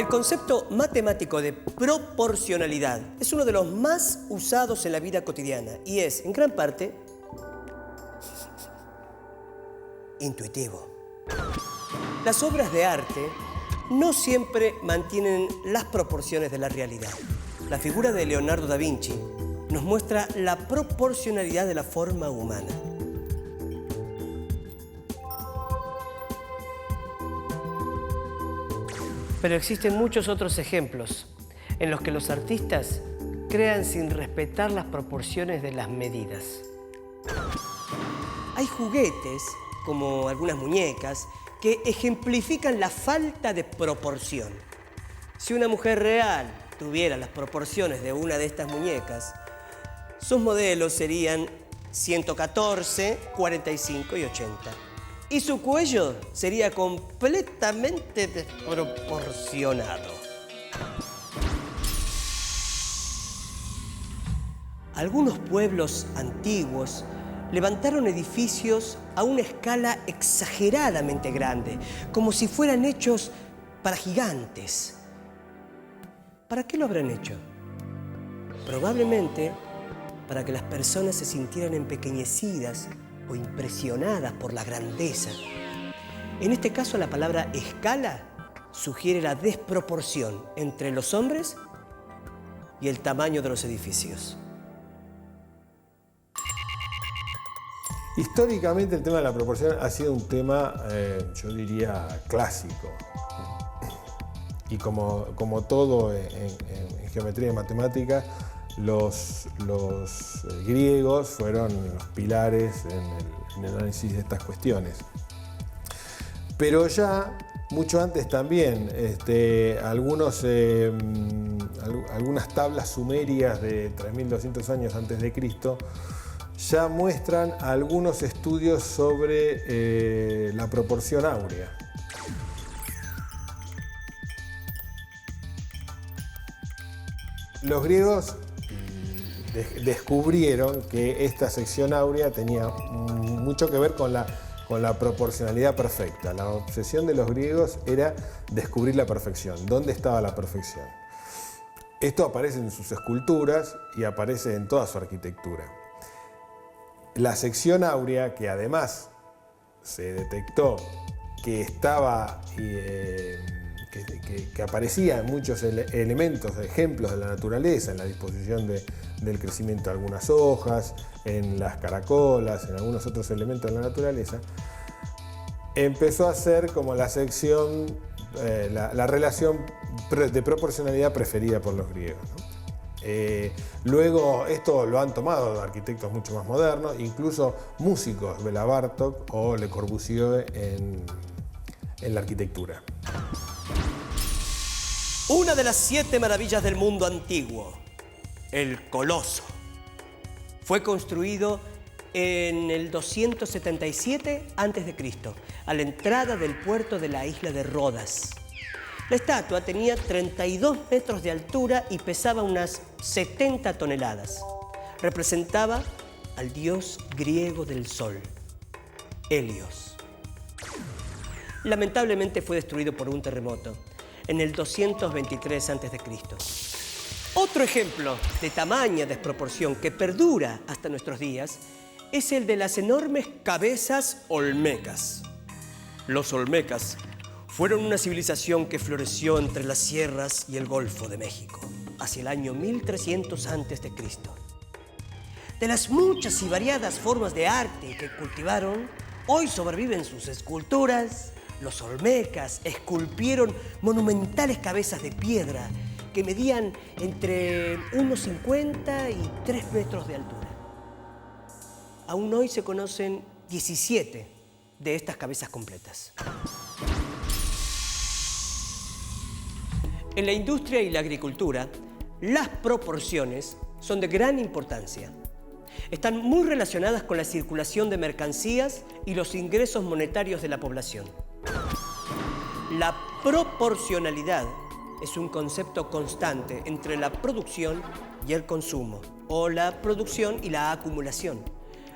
El concepto matemático de proporcionalidad es uno de los más usados en la vida cotidiana y es, en gran parte, intuitivo. Las obras de arte no siempre mantienen las proporciones de la realidad. La figura de Leonardo da Vinci nos muestra la proporcionalidad de la forma humana. Pero existen muchos otros ejemplos en los que los artistas crean sin respetar las proporciones de las medidas. Hay juguetes, como algunas muñecas, que ejemplifican la falta de proporción. Si una mujer real tuviera las proporciones de una de estas muñecas, sus modelos serían 114, 45 y 80. Y su cuello sería completamente desproporcionado. Algunos pueblos antiguos levantaron edificios a una escala exageradamente grande, como si fueran hechos para gigantes. ¿Para qué lo habrán hecho? Probablemente para que las personas se sintieran empequeñecidas o impresionadas por la grandeza. En este caso, la palabra escala sugiere la desproporción entre los hombres y el tamaño de los edificios. Históricamente el tema de la proporción ha sido un tema, yo diría, clásico. Y como todo en geometría y matemática, los griegos fueron los pilares en el análisis de estas cuestiones. Pero ya mucho antes también, algunas tablas sumerias de 3200 años antes de Cristo ya muestran algunos estudios sobre la proporción áurea. Los griegos descubrieron que esta sección áurea tenía mucho que ver con la proporcionalidad perfecta. La obsesión de los griegos era descubrir la perfección. ¿Dónde estaba la perfección? Esto aparece en sus esculturas y aparece en toda su arquitectura. La sección áurea, que además se detectó que estaba que aparecía en muchos elementos, ejemplos de la naturaleza, en la disposición del crecimiento de algunas hojas, en las caracolas, en algunos otros elementos de la naturaleza, empezó a ser como la sección, la relación de proporcionalidad preferida por los griegos, ¿no? Luego esto lo han tomado arquitectos mucho más modernos, incluso músicos, Béla Bartók o Le Corbusier en la arquitectura. Una de las 7 maravillas del mundo antiguo, el Coloso, fue construido en el 277 a.C., a la entrada del puerto de la isla de Rodas. La estatua tenía 32 metros de altura y pesaba unas 70 toneladas. Representaba al dios griego del sol, Helios. Lamentablemente fue destruido por un terremoto en el 223 a.C. Otro ejemplo de tamaña desproporción que perdura hasta nuestros días es el de las enormes cabezas olmecas. Los olmecas fueron una civilización que floreció entre las sierras y el Golfo de México, hacia el año 1300 a.C. De las muchas y variadas formas de arte que cultivaron, hoy sobreviven sus esculturas. Los olmecas esculpieron monumentales cabezas de piedra que medían entre 1,50 y 3 metros de altura. Aún hoy se conocen 17 de estas cabezas completas. En la industria y la agricultura, las proporciones son de gran importancia. Están muy relacionadas con la circulación de mercancías y los ingresos monetarios de la población. La proporcionalidad es un concepto constante entre la producción y el consumo, o la producción y la acumulación.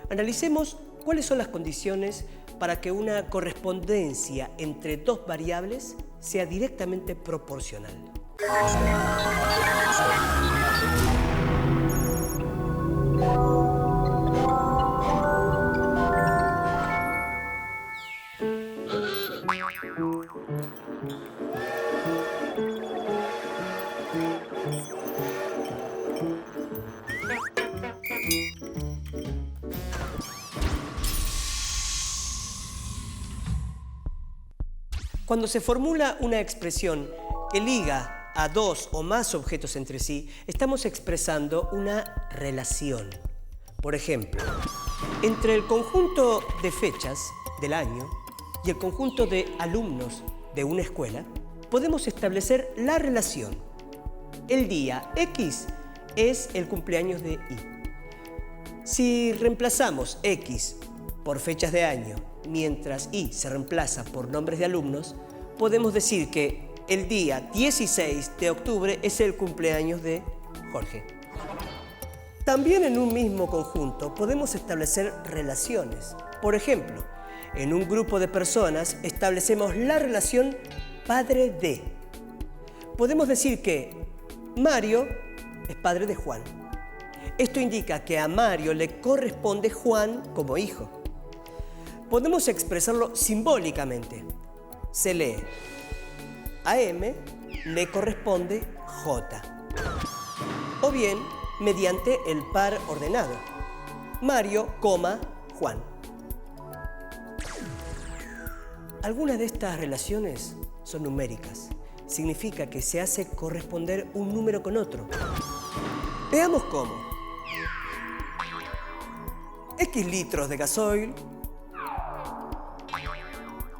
Analicemos cuáles son las condiciones para que una correspondencia entre dos variables sea directamente proporcional. Cuando se formula una expresión que liga a dos o más objetos entre sí, estamos expresando una relación. Por ejemplo, entre el conjunto de fechas del año y el conjunto de alumnos de una escuela, podemos establecer la relación. El día X es el cumpleaños de Y. Si reemplazamos X por fechas de año, mientras Y se reemplaza por nombres de alumnos, podemos decir que el día 16 de octubre es el cumpleaños de Jorge. También en un mismo conjunto podemos establecer relaciones. Por ejemplo, en un grupo de personas establecemos la relación padre de. Podemos decir que Mario es padre de Juan. Esto indica que a Mario le corresponde Juan como hijo. Podemos expresarlo simbólicamente. Se lee: a M le corresponde J. O bien, mediante el par ordenado: Mario, Juan. Algunas de estas relaciones son numéricas. Significa que se hace corresponder un número con otro. Veamos cómo. X litros de gasoil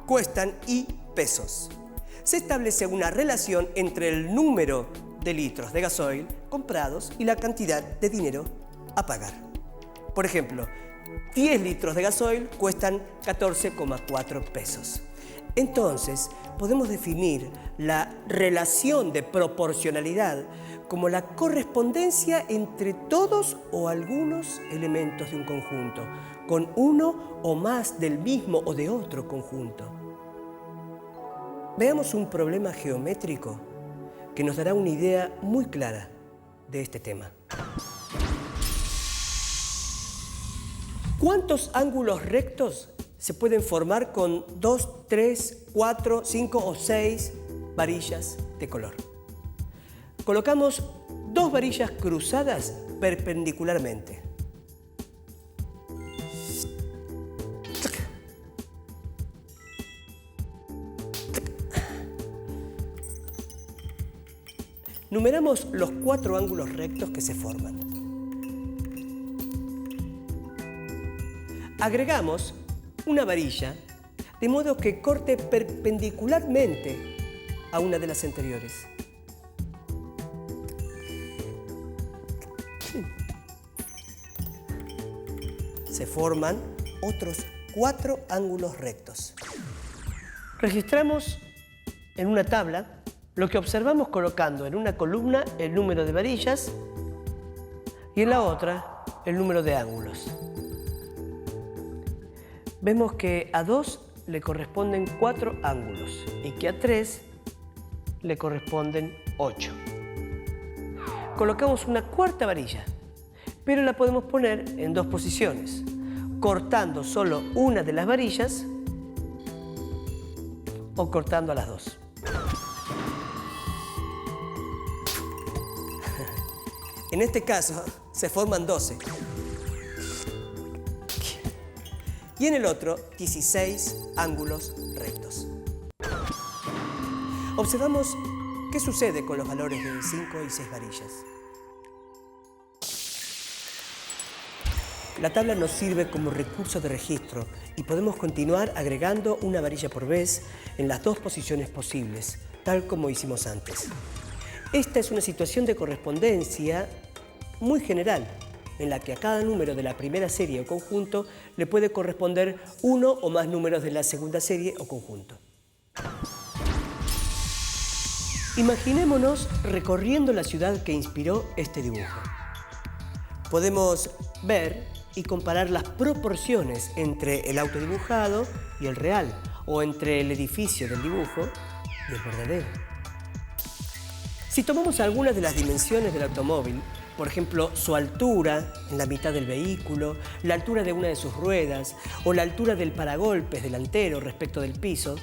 cuestan Y pesos. Se establece una relación entre el número de litros de gasoil comprados y la cantidad de dinero a pagar. Por ejemplo, 10 litros de gasoil cuestan 14,4 pesos. Entonces, podemos definir la relación de proporcionalidad como la correspondencia entre todos o algunos elementos de un conjunto, con uno o más del mismo o de otro conjunto. Veamos un problema geométrico que nos dará una idea muy clara de este tema. ¿Cuántos ángulos rectos se pueden formar con 2, 3, 4, 5 o 6 varillas de color? Colocamos dos varillas cruzadas perpendicularmente. Numeramos los 4 ángulos rectos que se forman. Agregamos una varilla de modo que corte perpendicularmente a una de las anteriores. Se forman otros 4 ángulos rectos. Registramos en una tabla lo que observamos colocando en una columna el número de varillas y en la otra el número de ángulos. Vemos que a 2 le corresponden 4 ángulos y que a 3 le corresponden 8. Colocamos una cuarta varilla, pero la podemos poner en 2 posiciones, cortando solo una de las varillas o cortando a las 2. En este caso se forman 12. Y en el otro, 16 ángulos rectos. Observamos qué sucede con los valores de 5 y 6 varillas. La tabla nos sirve como recurso de registro y podemos continuar agregando una varilla por vez en las 2 posiciones posibles, tal como hicimos antes. Esta es una situación de correspondencia muy general, en la que a cada número de la primera serie o conjunto le puede corresponder uno o más números de la segunda serie o conjunto. Imaginémonos recorriendo la ciudad que inspiró este dibujo. Podemos ver y comparar las proporciones entre el autodibujado y el real, o entre el edificio del dibujo y el verdadero. Si tomamos algunas de las dimensiones del automóvil, por ejemplo, su altura en la mitad del vehículo, la altura de una de sus ruedas o la altura del paragolpes delantero respecto del piso,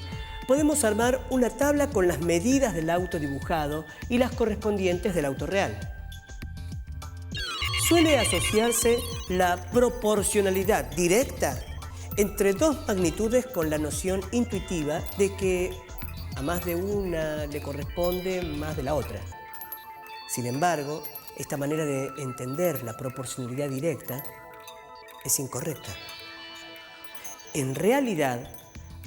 podemos armar una tabla con las medidas del auto dibujado y las correspondientes del auto real. Suele asociarse la proporcionalidad directa entre dos magnitudes con la noción intuitiva de que a más de una le corresponde más de la otra. Sin embargo, esta manera de entender la proporcionalidad directa es incorrecta. En realidad,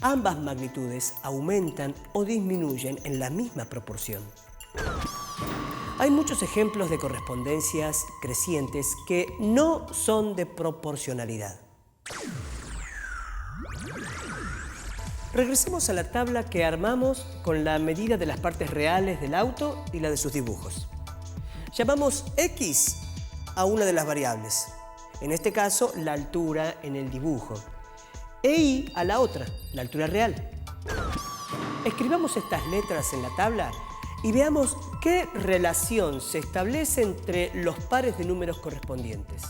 ambas magnitudes aumentan o disminuyen en la misma proporción. Hay muchos ejemplos de correspondencias crecientes que no son de proporcionalidad. Regresemos a la tabla que armamos con la medida de las partes reales del auto y la de sus dibujos. Llamamos X a una de las variables, en este caso la altura en el dibujo, e Y a la otra, la altura real. Escribamos estas letras en la tabla y veamos qué relación se establece entre los pares de números correspondientes.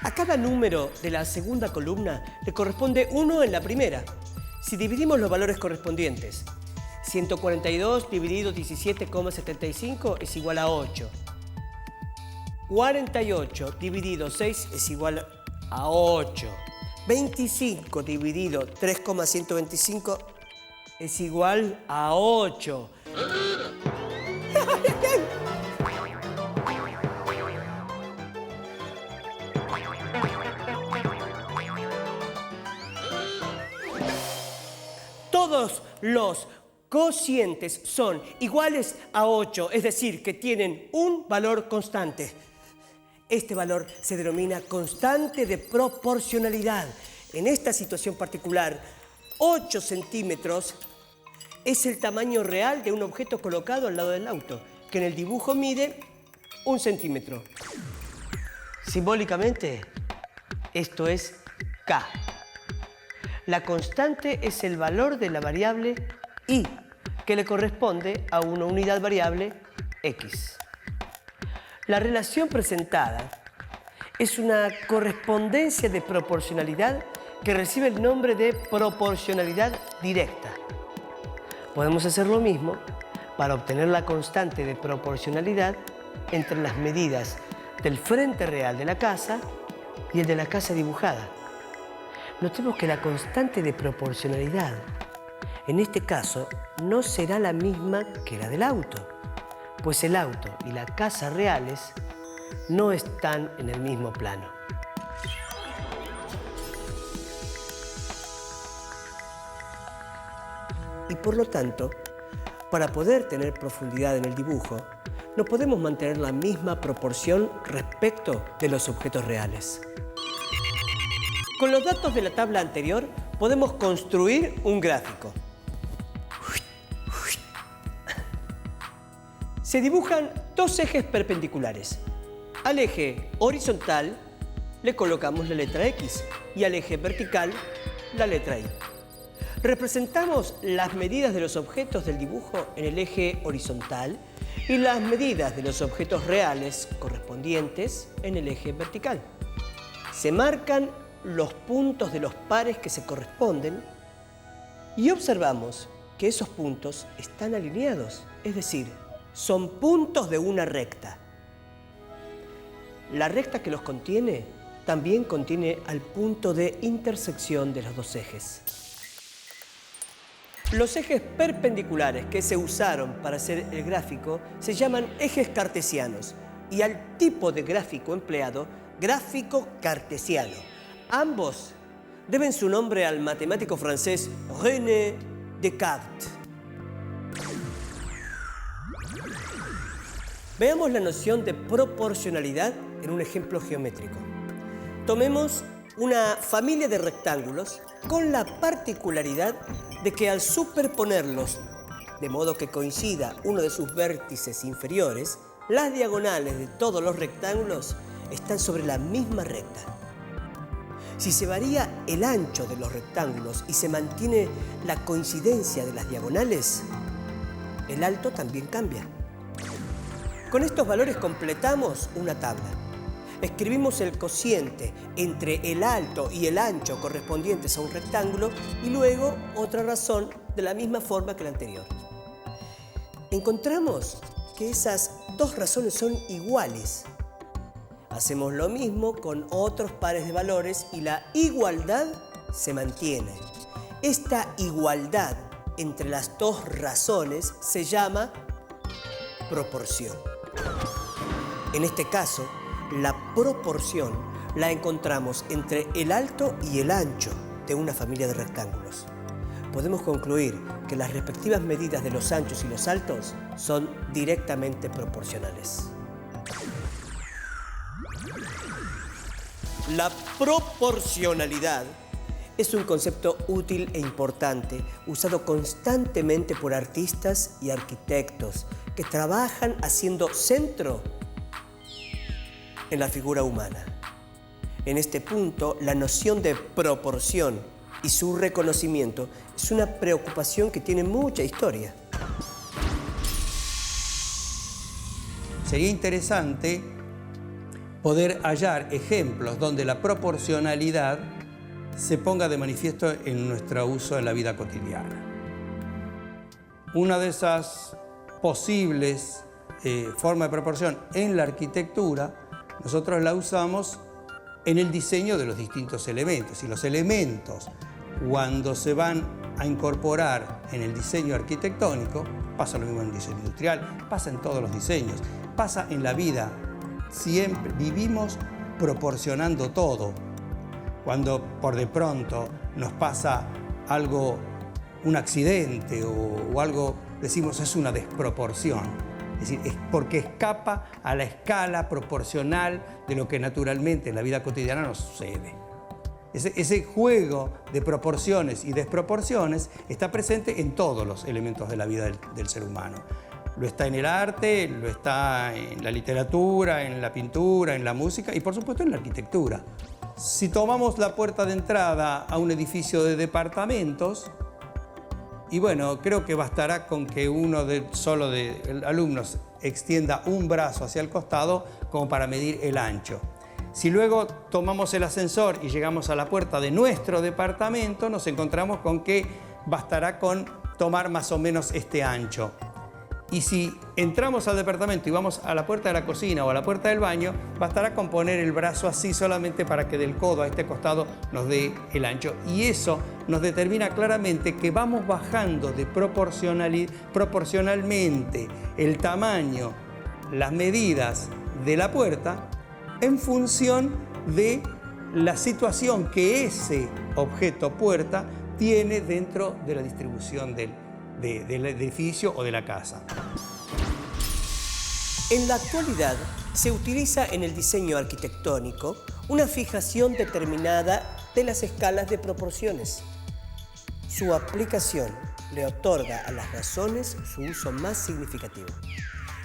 A cada número de la segunda columna le corresponde 1 en la primera. Si dividimos los valores correspondientes, 142 dividido 17,75 es igual a 8. 48 dividido 6 es igual a 8. 25 dividido 3,125 es igual a 8. Todos los cocientes son iguales a 8, es decir, que tienen un valor constante. Este valor se denomina constante de proporcionalidad. En esta situación particular, 8 centímetros es el tamaño real de un objeto colocado al lado del auto, que en el dibujo mide 1 centímetro. Simbólicamente, esto es K. La constante es el valor de la variable Y, que le corresponde a una unidad variable X. La relación presentada es una correspondencia de proporcionalidad que recibe el nombre de proporcionalidad directa. Podemos hacer lo mismo para obtener la constante de proporcionalidad entre las medidas del frente real de la casa y el de la casa dibujada. Notemos que la constante de proporcionalidad, en este caso, no será la misma que la del auto, pues el auto y la casa reales no están en el mismo plano. Y por lo tanto, para poder tener profundidad en el dibujo, no podemos mantener la misma proporción respecto de los objetos reales. Con los datos de la tabla anterior, podemos construir un gráfico. Se dibujan dos ejes perpendiculares. Al eje horizontal le colocamos la letra X y al eje vertical la letra Y. Representamos las medidas de los objetos del dibujo en el eje horizontal y las medidas de los objetos reales correspondientes en el eje vertical. Se marcan los puntos de los pares que se corresponden y observamos que esos puntos están alineados, es decir, son puntos de una recta. La recta que los contiene también contiene al punto de intersección de los dos ejes. Los ejes perpendiculares que se usaron para hacer el gráfico se llaman ejes cartesianos y al tipo de gráfico empleado, gráfico cartesiano. Ambos deben su nombre al matemático francés René Descartes. Veamos la noción de proporcionalidad en un ejemplo geométrico. Tomemos una familia de rectángulos con la particularidad de que al superponerlos, de modo que coincida uno de sus vértices inferiores, las diagonales de todos los rectángulos están sobre la misma recta. Si se varía el ancho de los rectángulos y se mantiene la coincidencia de las diagonales, el alto también cambia. Con estos valores completamos una tabla. Escribimos el cociente entre el alto y el ancho correspondientes a un rectángulo y luego otra razón de la misma forma que la anterior. Encontramos que esas dos razones son iguales. Hacemos lo mismo con otros pares de valores y la igualdad se mantiene. Esta igualdad entre las dos razones se llama proporción. En este caso, la proporción la encontramos entre el alto y el ancho de una familia de rectángulos. Podemos concluir que las respectivas medidas de los anchos y los altos son directamente proporcionales. La proporcionalidad es un concepto útil e importante, usado constantemente por artistas y arquitectos que trabajan haciendo centro en la figura humana. En este punto, la noción de proporción y su reconocimiento es una preocupación que tiene mucha historia. Sería interesante poder hallar ejemplos donde la proporcionalidad se ponga de manifiesto en nuestro uso en la vida cotidiana. Una de esas posibles formas de proporción en la arquitectura, nosotros la usamos en el diseño de los distintos elementos. Y los elementos, cuando se van a incorporar en el diseño arquitectónico, pasa lo mismo en el diseño industrial, pasa en todos los diseños, pasa en la vida. Siempre vivimos proporcionando todo. Cuando por de pronto nos pasa algo, un accidente o algo, decimos es una desproporción. Es decir, es porque escapa a la escala proporcional de lo que naturalmente en la vida cotidiana nos sucede. Ese juego de proporciones y desproporciones está presente en todos los elementos de la vida del ser humano. Lo está en el arte, lo está en la literatura, en la pintura, en la música y por supuesto en la arquitectura. Si tomamos la puerta de entrada a un edificio de departamentos, y bueno, creo que bastará con que uno solo de alumnos extienda un brazo hacia el costado como para medir el ancho. Si luego tomamos el ascensor y llegamos a la puerta de nuestro departamento, nos encontramos con que bastará con tomar más o menos este ancho. Y si entramos al departamento y vamos a la puerta de la cocina o a la puerta del baño, bastará con poner el brazo así solamente para que del codo a este costado nos dé el ancho. Y eso nos determina claramente que vamos bajando de proporcionalmente el tamaño, las medidas de la puerta en función de la situación que ese objeto puerta tiene dentro de la distribución del edificio o de la casa. En la actualidad se utiliza en el diseño arquitectónico una fijación determinada de las escalas de proporciones. Su aplicación le otorga a las razones su uso más significativo.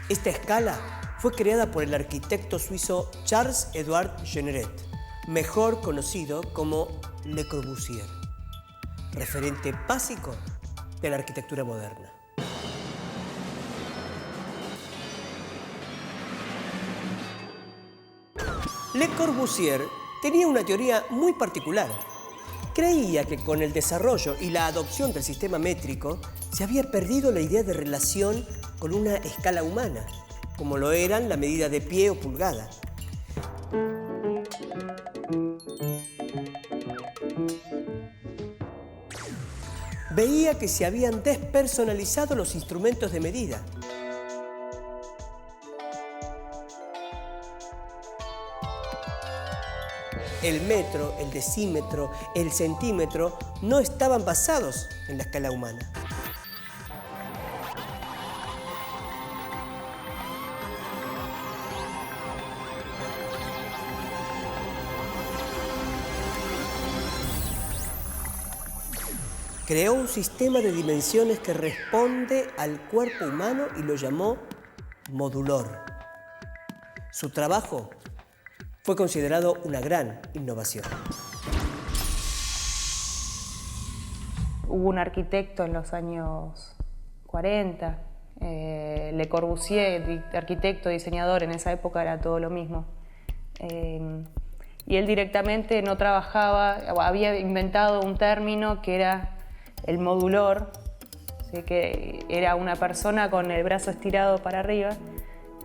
Esta escala fue creada por el arquitecto suizo Charles-Édouard Jeanneret, mejor conocido como Le Corbusier, referente básico de la arquitectura moderna. Le Corbusier tenía una teoría muy particular. Creía que con el desarrollo y la adopción del sistema métrico se había perdido la idea de relación con una escala humana, como lo eran la medida de pie o pulgada. Veía que se habían despersonalizado los instrumentos de medida. El metro, el decímetro, el centímetro no estaban basados en la escala humana. Creó un sistema de dimensiones que responde al cuerpo humano y lo llamó modulor. Su trabajo fue considerado una gran innovación. Hubo un arquitecto en los años 40 Le Corbusier, arquitecto, diseñador, en esa época era todo lo mismo. Y él directamente no trabajaba, había inventado un término que era el modulor, ¿sí? Que era una persona con el brazo estirado para arriba,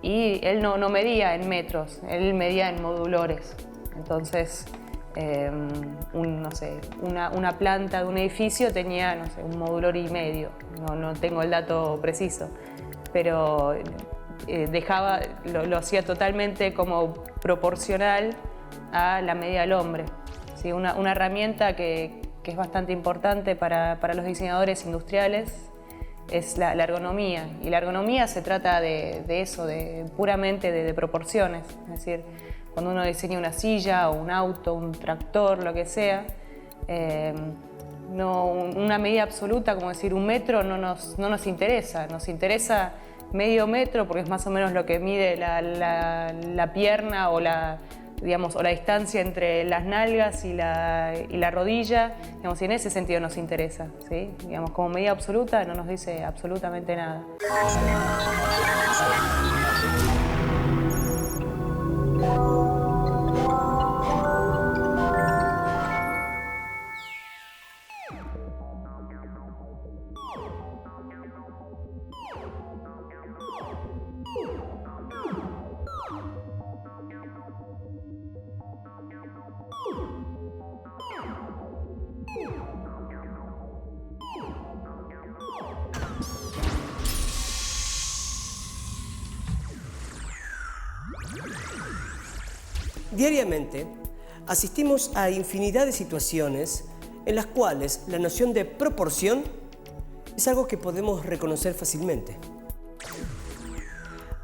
y él no medía en metros, él medía en modulores. Entonces, no sé, una planta de un edificio tenía, no sé, un modulor y medio, no tengo el dato preciso, pero lo hacía totalmente como proporcional a la medida del hombre. ¿Sí? Una herramienta que es bastante importante para los diseñadores industriales es la ergonomía. Y la ergonomía se trata de eso, puramente de proporciones. Es decir, cuando uno diseña una silla o un auto, un tractor, lo que sea, una medida absoluta, como decir un metro, no nos interesa. Nos interesa medio metro porque es más o menos lo que mide la pierna o la distancia entre las nalgas y la rodilla, y en ese sentido nos interesa, ¿sí? Como medida absoluta no nos dice absolutamente nada. Diariamente asistimos a infinidad de situaciones en las cuales la noción de proporción es algo que podemos reconocer fácilmente.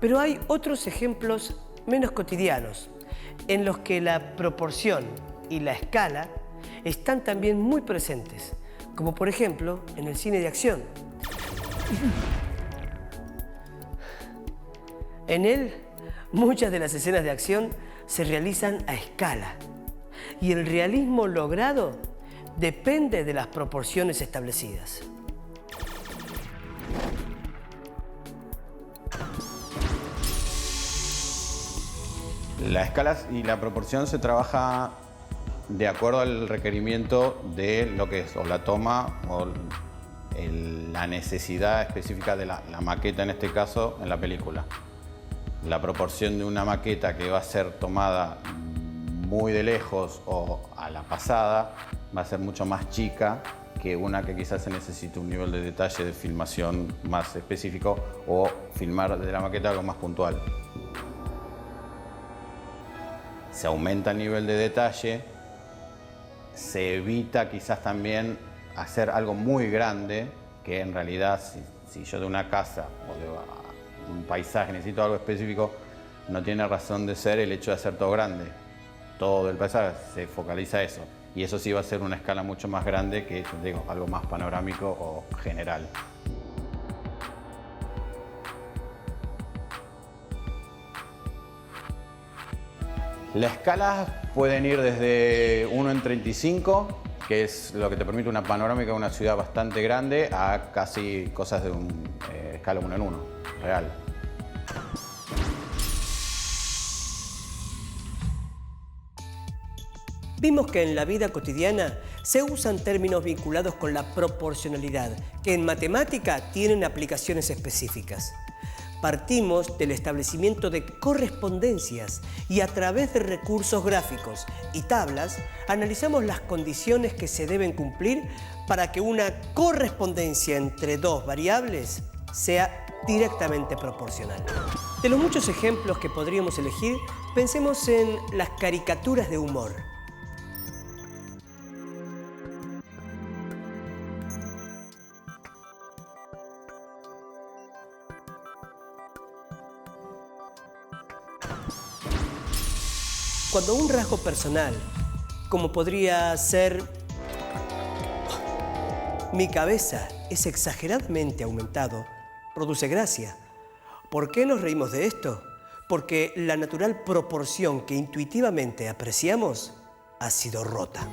Pero hay otros ejemplos menos cotidianos en los que la proporción y la escala están también muy presentes, como por ejemplo en el cine de acción. En él, muchas de las escenas de acción se realizan a escala y el realismo logrado depende de las proporciones establecidas. La escala y la proporción se trabaja de acuerdo al requerimiento de lo que es o la toma o la necesidad específica de la maqueta, en este caso, en la película. La proporción de una maqueta que va a ser tomada muy de lejos o a la pasada va a ser mucho más chica que una que quizás se necesite un nivel de detalle de filmación más específico o filmar de la maqueta algo más puntual. Se aumenta el nivel de detalle, se evita quizás también hacer algo muy grande, que en realidad si yo de una casa o de un paisaje necesito algo específico, no tiene razón de ser el hecho de hacer todo grande. Todo el paisaje se focaliza eso. Y eso sí va a ser una escala mucho más grande que, digo, algo más panorámico o general. Las escalas pueden ir desde 1 en 35, que es lo que te permite una panorámica de una ciudad bastante grande, a casi cosas de escala 1 en 1, real. Vimos que en la vida cotidiana se usan términos vinculados con la proporcionalidad, que en matemática tienen aplicaciones específicas. Partimos del establecimiento de correspondencias y a través de recursos gráficos y tablas analizamos las condiciones que se deben cumplir para que una correspondencia entre dos variables sea directamente proporcional. De los muchos ejemplos que podríamos elegir, pensemos en las caricaturas de humor. Cuando un rasgo personal, como podría ser mi cabeza, es exageradamente aumentado, produce gracia. ¿Por qué nos reímos de esto? Porque la natural proporción que intuitivamente apreciamos ha sido rota.